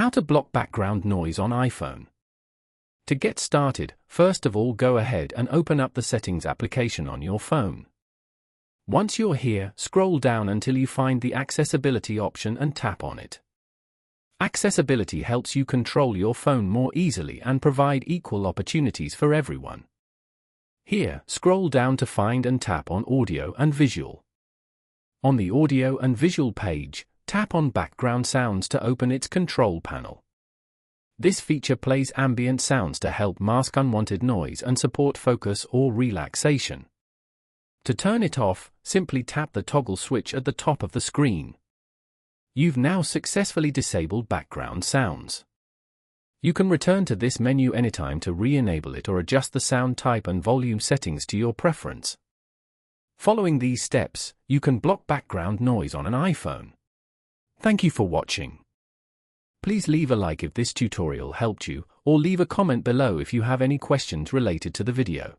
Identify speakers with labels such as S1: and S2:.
S1: How to block background noise on iPhone. To get started, first of all go ahead and open up the Settings application on your phone. Once you're here, scroll down until you find the Accessibility option and tap on it. Accessibility helps you control your phone more easily and provide equal opportunities for everyone. Here, scroll down to find and tap on Audio and Visual. On the Audio and Visual page, tap on Background Sounds to open its control panel. This feature plays ambient sounds to help mask unwanted noise and support focus or relaxation. To turn it off, simply tap the toggle switch at the top of the screen. You've now successfully disabled background sounds. You can return to this menu anytime to re-enable it or adjust the sound type and volume settings to your preference. Following these steps, you can block background noise on an iPhone. Thank you for watching. Please leave a like if this tutorial helped you, or leave a comment below if you have any questions related to the video.